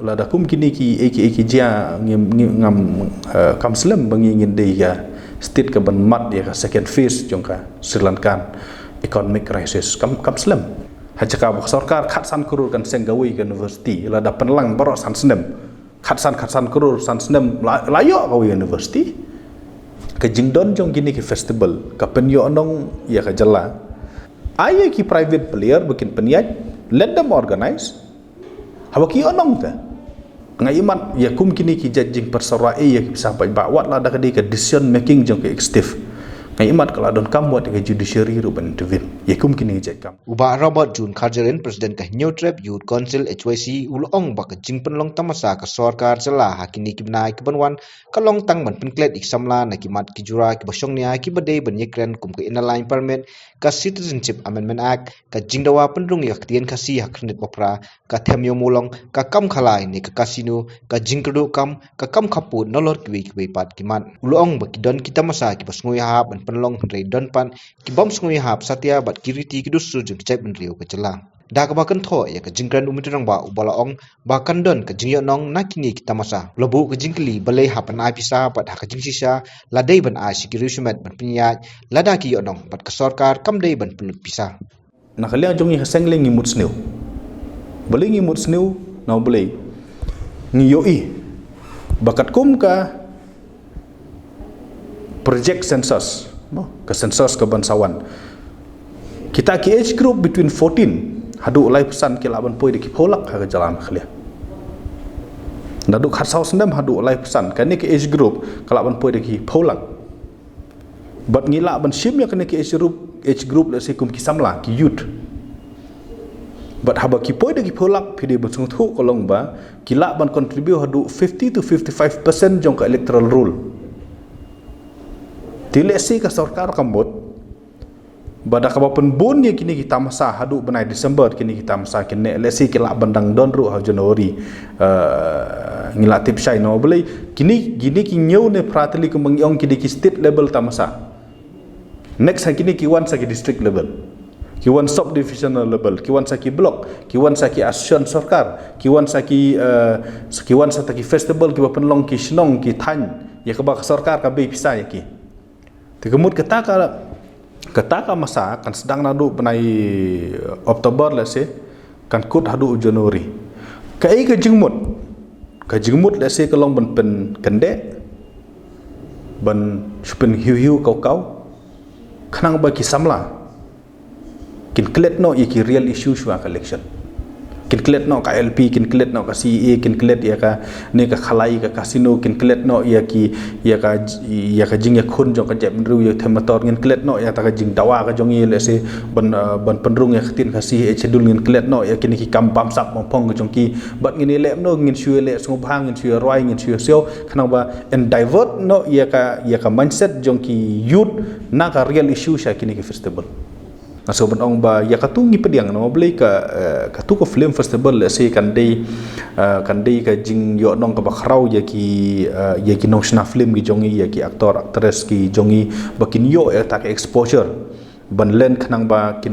lada kum kini ki eki jia ngam kamslam bangi ngin dei ga state ka ban mat ya ka second phase jongka Sri Lankan economic crisis kamslam hajaka bak sarkar khatsan kurur kan senggawi ke university lada penlang barok san snem khatsan kurur san snem layo ka university ka jingdon jong kini ki festival ka penyo anong ya ka jala aye ki private player bikin peniat let them organize hawaki onong ta ngaimat ya kum kini ki jajing persarai ya sampai bawat la dak ke decision making jong ke executive ngaimat kalau don kam buat ke judiciary ru ban intervene ya kum kini jaj kam uba Robert Jun Kharjarin president ka New Trap Youth Council HYC ulong ba ka jing penlong tamasa ka sarkar jala hakini kibnai kibanwan kalong tang ban penklet iksamla na kimat kijura ki basong nia ki bade ban yekren kum ka inline permit ka citizenship amendment act ka jingdawa pendrung yak tien kasi haknet opera ka themyo mulong ka kam khalai ni ka kasino ka jingkru kam ka kam khaput nolor ki pat kimat ulong ba kidon kita masa ki basngoi hab ban penlong rei don pan ki bom sngoi hab satya bat kiriti ki dusu jing cai ban rio ka jela da ka bakan tho ya ka jingkran umitrang ba ubala ong ba kan don ka jingyo nong nakini kita masa lobu ka jingkli balai hapan ai pisa bat ha ka jingsisa ladai ban ai sikiru sumet ban pinya lada ki yo nong bat ka sarkar kam dei ban penut pisa nakaliang jong ha sengling ngimut sneu boleh ngimut sneu na boleh ngiyoi bakat kum ka project census ke sensus ke bangsawan kita ki age group between 14 hadu ulai pesan ke laban poi de ki pholak ha jalan khlia naduk kharsau sendam hadu ulai pesan kani ke age group ke laban poi de ki pholak bat ngila ban sim ya kani ke age group le sekum ki samla ki youth bat haba ki poi de ki pholak phide busung thu kolong ba kila ban contribute hadu 50 to 55% jong ka electoral roll tilesi ka sarkar kambot bada ka bapen bon ye kini kita masa hadu benai Desember kini kita masa kini lesi kila bandang don ru ha Januari ngila tip sai no boleh kini gini ki nyau ne prateli ku mengyong kini ki state level tamasa next kini ki wan sa ki district level ki wan sub divisional level ki wan sa ki block ki wan sa ki asyon sarkar ki wan sa ki wan sa ta ki festival ki bapen long ki shnong ki than ya ka ba sarkar ka be pisai ki Tekemut ketaka masa kan sedang nadu benai Oktober lese kan kut hadu Januari. Kai ke jengmut lese kelong ben pen kende ben supen hiu kau kanang bagi samla kin klet no iki real issue shwa collection kin klet no ka LP kin klet no ka CA kin klet ya ka ne ka khalai ka casino kin klet no ya ka jing ya khun jong ka jep ru ya themator ngin klet no ya ta ka jing dawa ka jong ye le se ban penrung ya khatin ka CA schedule ngin klet no ya kin ki kam bam sap mong phong ka jong ki bat ngin lem no ngin shue le sung bhang ngin shue roi ngin shue seo khanang ba and divert no ya ka mindset jong ki youth na ka real issue sha kin ki festival so ban ong ba ya katungi pediang no boleh ka tu ko film festival le se kan dei ka jing yo nong ka bakrau ya ki nong sna film ki jongi ya ki aktor actress ki jongi bakin yo ta ka exposure ban len khanang ba kin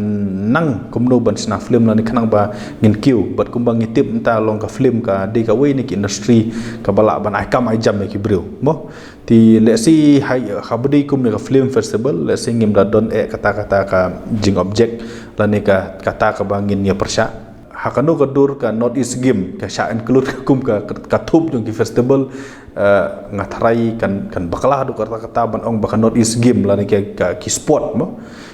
nang kumno ban sna film la ni khanang ba ngin kiu bat kumbang ngitip ta long ka film ka dei ka we ni ki industry ka bala ban ai kam ai jam ki brio mo ti lesi hai khabdi kum ka film festival lesi ngim da don kata-kata ka jing object la ni ka kata ka bangin ya persya hakano ka dur ka not is game ka sha include kum ka thup jong ki festival ngatrai kan bakala du kata-kata ban ong ba not is game la ni ka ki sport mo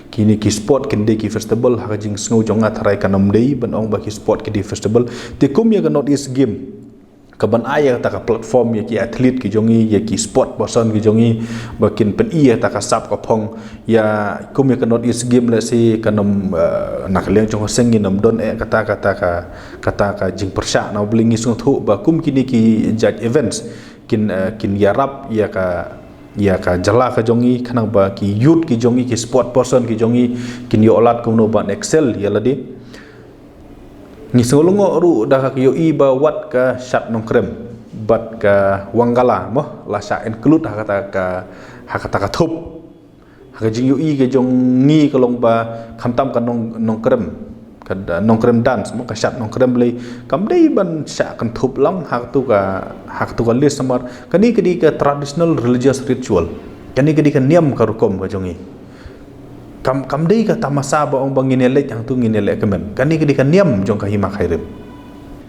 kini ki sport kin de ki festival ha jing sngo jong ngatrai ka namdei ban ong ba ki sport ki di festival ti kum ya ka not is game kaban ayah ta ka platform ya ki athlete ki jongi ya ki sport person ki jongi bakin pen iya ta ka sap ka phong ya kum ya ka not is game la si kanom nak leng jong sengin nam don kata ka jing persya na blingi sung thu ba kum kini ki judge events kin yarap ya ka jala ka jongi khanang ba ki youth ki jongi ki sport person ki jongi kin yo olat kum no ban excel ya ladi ni solongo ru dah ka yo iba wat ka shat nong krem bat ka wangala mo la sha include kata ka thup ha jing yo i ke jong ngi ka long ba khamtam ka nong krem kad nongkrem dance mo kasat nongkrem le kam dei ban sya kan thup lang hak tu ka list samar kani ka traditional religious ritual kani ka niam ka rukom ka jongi kam dei ka tamasa ba ong bangin le yang tu ngin le kemen kani ka niam jong ka hima khairem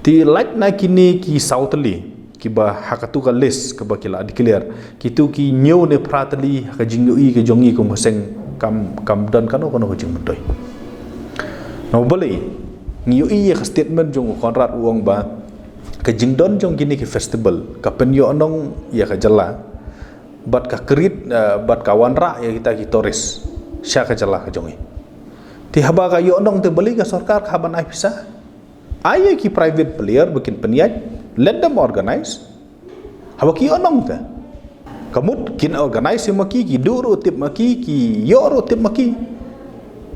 ti like na kini ki sautli ki ba hak tu ka list ka ba kila declare ki tu ki new ne pratli ka jingui ka jongi ko maseng kam dan kano ko jing mendoi no boleh ngiu iya ke statement jong konrad uang ba ke jingdon jong gini ke festival ka penyo anong ya ka jala bat ka kerit bat kawan ra ya kita ki toris sya ka jala ka jongi ti haba ka yo anong te beli ka sarkar ka ban ai pisah ai ki private player bikin peniat let them organize haba ki anong te kamut kin organize maki ki duru tip maki ki yo ro tip maki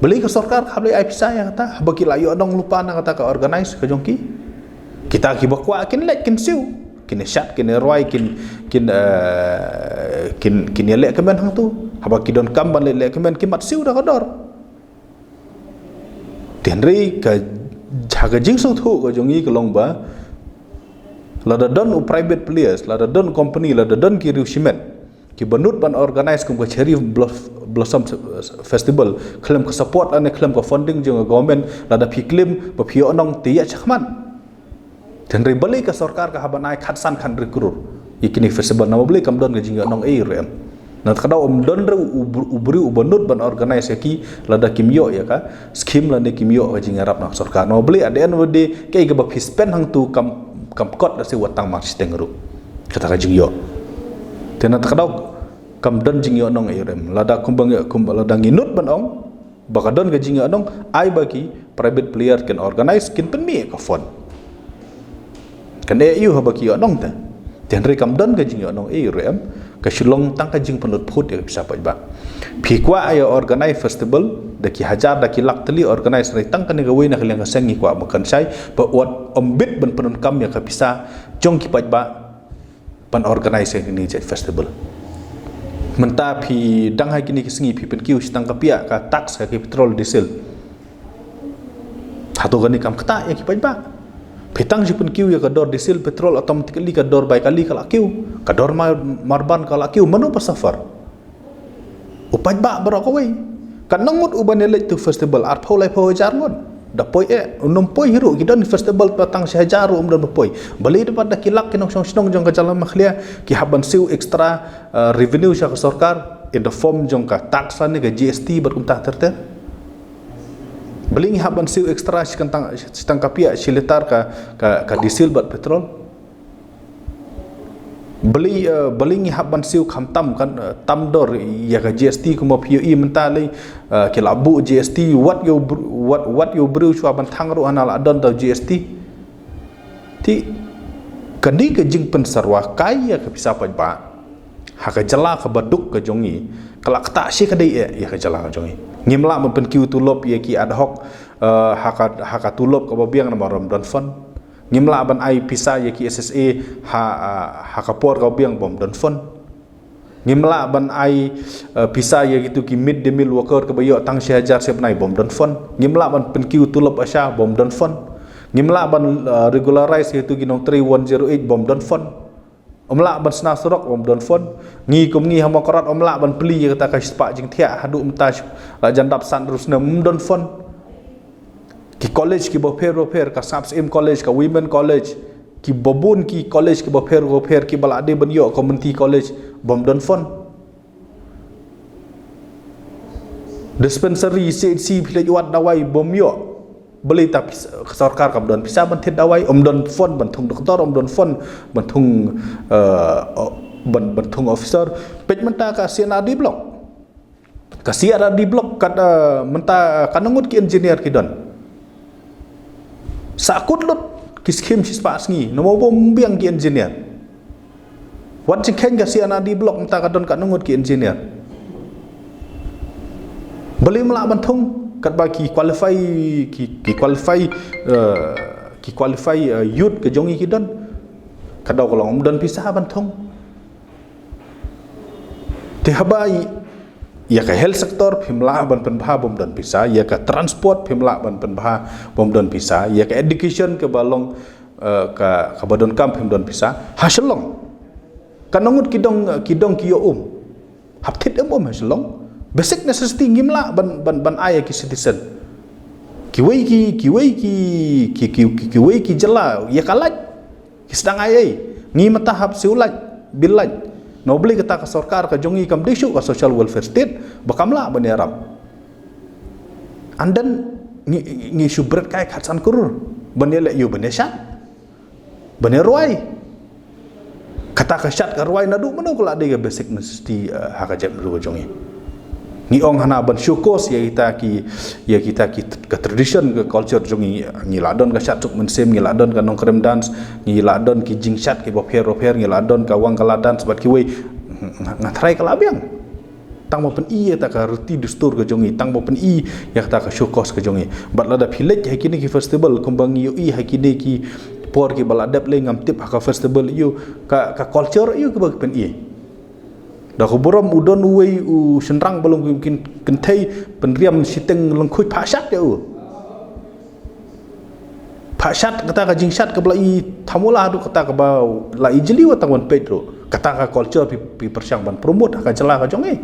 beli ke sarkar habli ai pisah ya kata bagi layu adong lupa na kata ka organize ka jongki kita ki bakwa kin let kin siu kin shat kin roi kin le kemen hang tu haba ki don kam ban le kemen ki mat siu da kador tenri ka jaga jing so thu ka jongi ka long ba la da don private players la da don company la da don ki riu shimet ki banut ban organize kum ka cherry blossom festival claim ka support ane claim ka funding jong government la da phiklim ba phio nong tiya chakman tenri bali ka sarkar ka habanai khatsan khan rekrur ikini festival na bali kam don ga jinga nong e rem na kada don re ubri ubanut ban organize ki la da kimyo ya ka scheme la ne kimyo ga jinga rap na sarkar no bali at the end of the day ke ga ba spend hang tu kam kot da se watang mak stengru kata ka jingyo tena takadau kam don jingyo nong irem lada kumbang lada nginut ban ong bakadon ga jingyo nong ai bagi private player can organize kin penmi ka fon kan eu habaki nong ta tenri kam don ga jingyo nong irem ka shulong tang ka jing penut phut ya bisa ba phikwa ayo organize festival da ki hajar da ki lak tali organize rai tang kan ga wena khliang ka sengi kwa makan sai ba wat ombit ban penun kam ya ka bisa jong ki ba pan organize ini je festival menta phi dang hai kini kisingi phi pen kiu stang ka pia ka tax ka petrol diesel hatu gani kam kata ya ki ba petang ji pen kiu ya ka dor diesel petrol automatically ka dor bai kali ka kiu ka dor marban ka kiu manu pa safar upaj ba bro ko we kan nangut uban le tu festival art pholai pho jar ngon da poi unum poi hiru gidan festival patang sehajaru dan poi beli dapat da kilak kinong song jong ka jalan makhlia ki haban siu extra revenue sya ka sarkar in the form jong ka tax ni ka GST berkum ta terter beli haban siu extra sitang kapia siletar ka diesel bat petrol beli haban siu khamtam kan tamdor ya ka GST kuma PUE mentale kilabu GST what you brew chu aban thangru anal adon da GST ti kandi ka jing pen sarwa kai ya ka bisa pa ba ha ka jala ka baduk ka jongi kala kata si ka dei ya ka jala ka jongi ngimla men pen kiu tulop ya ki ad hoc ha ka tulop ka babiang na Ramadan fund ngimla ban ai pisa ya ki SSA ha kapor ka biang bom don fon ngimla ban ai pisa ya gitu ki mid day meal worker ka bayo tang sehajar se banai bom don fon ngimla ban penkiu tulop asya bom don fon ngimla ban regularize itu ginong 3108 bom don fon omla ban sna surok bom don fon ngi kum ngi hamakorat omla ban peli ya kata ka spa jing thia hadu umtaj jandap san terus na don fon ki college ki bofer ka sabs im college ka women college ki bobun ki college ki bofer ki balade banyo community college bom don fon dispensary CHC village wat dawai bom yo beli tapi sarkar ka don bisa ban thet dawai don fon ban thung doktor don fon ban thung ban thung officer pej menta ka CNRD block ka CNRD block kat menta kanangut ki engineer ki don sakut lot kiskim sispas ngi nomo bom biang ki engineer wat cikhen ka CNRD block menta kadon ka nungut ki engineer beli mela bantung kat ba ki qualify youth ke jongi ki don kadau kolong don pisah bantung te habai ya ka health sector phimla ban penbha bom don pisa, ya ka transport phimla ban penbha bom don pisa, ya ka education ke balong ka badon kam phim don pisa haselong kanongut kidong kiyo haptit haselong basic necessity ngimla ban aya ki citizen kiwei ki jela ya kalaj ki sedang ayai ngi mata hap siulaj bilaj no beli kata ka sarkar ka jongi kam disu ka social welfare state bakamla ban arab andan ngi subret kai khatsan kurur ban ele yu ban shat ban ruai kata ka shat ka ruai nadu mano kala de basic necessity hakajab ru jongi ni ong hana ban syukos ya kita ke tradition ke culture jongi ni ladon ka shat tuk mensem ni ladon ka nongkrem dance ni ladon ki jing shat ki bopher ni ladon ka wang kala dance bat ki we ngatrai kala biang tang mopen i ta ka ruti dustur ke jongi tang mopen i ya ta ka syukos ke jongi bat lada village hakini ki festival kumbang yu i hakini ki por ki baladap le ngam tip ka festival yu ka culture yu ke bag pen i dah kuburam udon uwe senrang belum mungkin kentai penriam siteng lengkui pasat ya pasat kata ka jingsat ke belai tamula adu kata ka bau la ijeli wa tangwan petro kata ka culture pi persiang ban promote ka celah ka jonge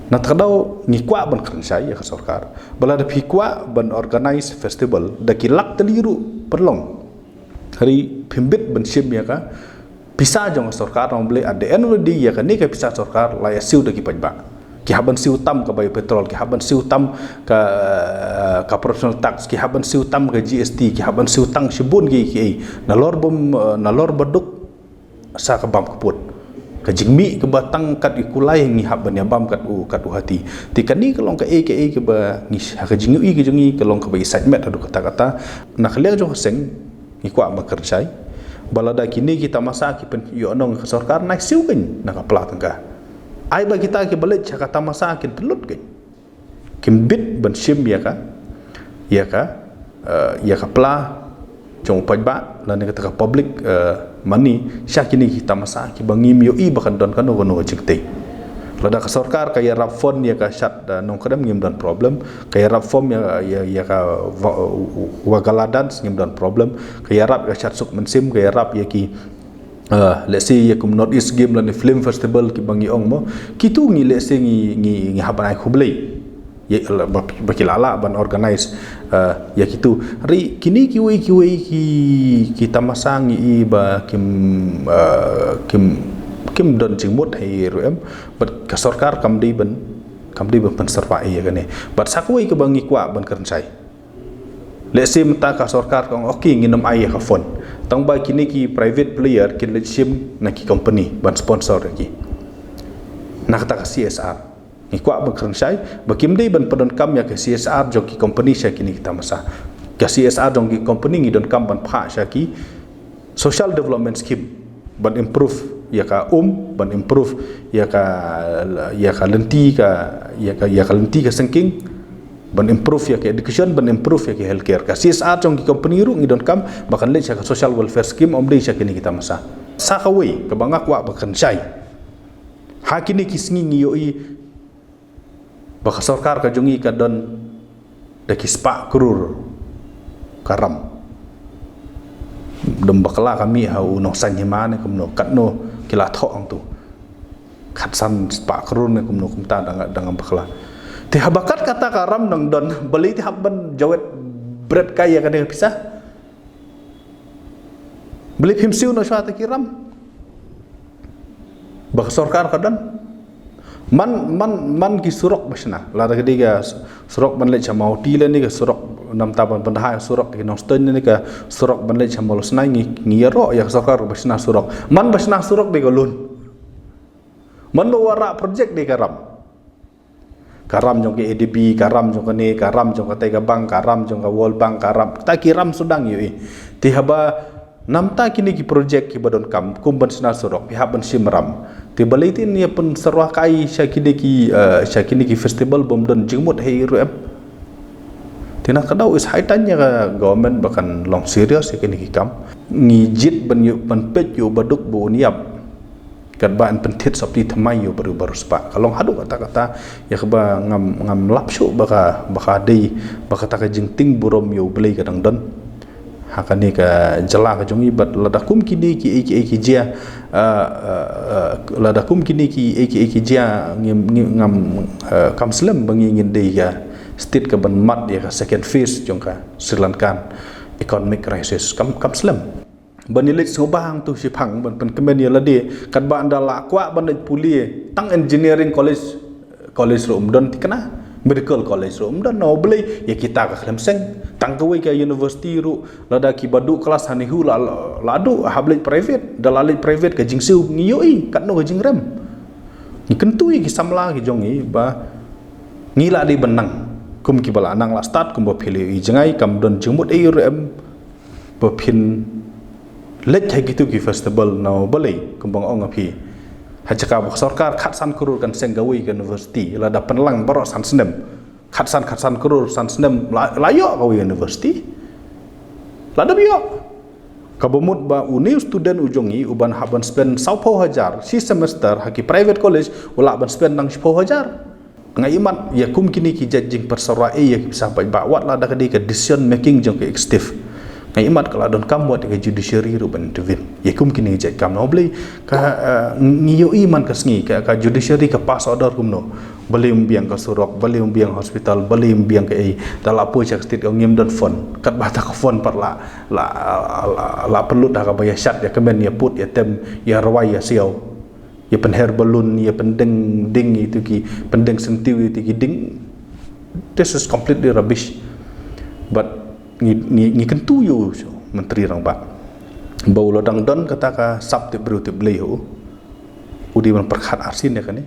na tadau ni kwa ban kerensai ya ka sarkar bala da pi kwa ban organize festival da kilak teliru perlong hari pimbit ban sim ya ka pisah jong sarkar orang boleh ada energi ya kan ni ke pisah sarkar la ya siu dagi pajba ki haban siu tam ke bayu petrol ki haban siu tam ke professional tax ki haban siu tam ke GST ki haban siu tang sibun ki nalor baduk sa ke bam keput ke jingmi ke batang kat ikulai ni haban ya bam kat u hati ti kan ni kelong ke ba ni ke jingui ke jongi kelong ke bagi segment adu kata-kata nak liang jong seng ni kwa makersai balada kini kita masa ki pen yo nong ke sarkar naik siu kan nak apla tangka ai ba kita ki balik kata masa kin telut kan kim bit ban sim ya ka pla jong pajba lan kata public money sya kini kita masa ki bangim yo i bakan don kan no jekte lada ka sarkar kaya rap fund ya ka shat nong kadam ngim dan problem kaya rap form ya ka wagaladan ngim dan problem kaya rap ka shat suk mensim kaya rap ya ki let's say ya kum north east game lan film festival ki bangi ong mo kitu ngi let's say ngi habanai khublei ya bakilala ban organize ya kitu ri kini kiwi kita masang i ba kim don jingmut hai ruem bat ka sarkar kamdi ban penserva ya kan bat sakui ke bangi kwa ban kerensai let's say mata ka sarkar kong okay nginam ai ka fund tang ba kini ki private player kin sim na ki company ban sponsor ki nak ta ka CSR ni kwa ban kerensai bakim dei ban pedon kam ya ke CSR jong ki company sya kini kita masa ka CSR jong ki company ngi don kam ban pha sya ki social development scheme ban improve ya ka ban improve ya ka lenti ka sengking ban improve ya ka education ban improve ya ka healthcare ka CSR jong ki company ru ngidon kam bakan le ka social welfare scheme omdei sya kini kita masa sakawe ka bangak wa bakan syai hakini kisngi ngiyoi baka sarkar ka jongi ka don da kispa kurur karam dom bakla kami hau no sanyemane kumno katno kila thong tu khatsan spa krun kumno kumta dengan bakla ti habakat kata karam nang don beli ti habban jawet bread kaya kan pisah beli himsiu no syata kiram baka sarkar kadan man ki surok basna la da kediga surok ban le chamau ti le ni ka surok nam taban bandha surok ki noston ni ka surok ban le chamau snai ngi ro ya sarkar basna surok man basna surok de golun man wara project de karam jong ke ADB karam jong ne karam jong ka tega bank karam jong ka world bank karam ta kiram sudang yu ti haba namta kini ki project ki badon kam kumban sna surok pihak ban simram ti baliti ni pun sarwah kai syakini ki festival bom don jingmut hai ruem tina kadau is haitannya ka government bahkan long serious yakini ki kam ngijit ban pet yu baduk bu niap kat ba an pentit seperti temai yo baru sepak kalau hadu kata-kata ya keba ngam lapsu baka tak jing ting burom yo beli kadang don hakani ka jala ka jongi bat ladakum kini ki jia ladakum kini ki jia ngam kam slam bangi ngin dei ya state ka ban mat ya ka second phase jongka Sri Lankan economic crisis kam slam banilit ngobang tu si phang ban pen kemen ya ladi kat ba anda la kwa ban puli tang engineering college room don tikana medical college room don no beli ya kita ka klemseng tang kawai ka university ru lada ki badu kelas hanihu ladu hablet private dalalit private ka jingsiu ngiyoi kat no ka jingrem ni kentu ki samla ki jongi ba ngila di benang kum ki bala nang la start kum ba phili jangai kam don jumut ai rem ba phin lek hai gitu ki festival no balai kumbang ong api hajaka bok sarkar khatsan kurur kan senggawi ke university la da penlang baro san snem khatsan kurur san snem layo kawi university la da bio kabumut ba uni student ujongi uban haban spend 10,000 si semester haki private college wala ban spend nang 10,000 ngai iman ya kum kini ki judging persora ya sampai ba wat la da kadi ke decision making jong ke executive ngai imat kalau don kam buat ke judiciary ru ban intervene ya kum kini jaj kam no beli ka ngiyo iman ka sngi ka judiciary ka pass order kum no beli umbiang ka surok beli umbiang hospital beli umbiang ke ai dala po chak state ka ngim don fon kat ba ta ka fon par la perlu dah ka bayar syat ya kemen ya put ya tem ya rawai ya siau ya penher balun ya pendeng ding itu ki pendeng sentiu itu ki ding this is completely rubbish but ni kentu yo menteri rang ba bau lodang don kata ka sabte berutip beliau udi man perkhat arsin ya kan ni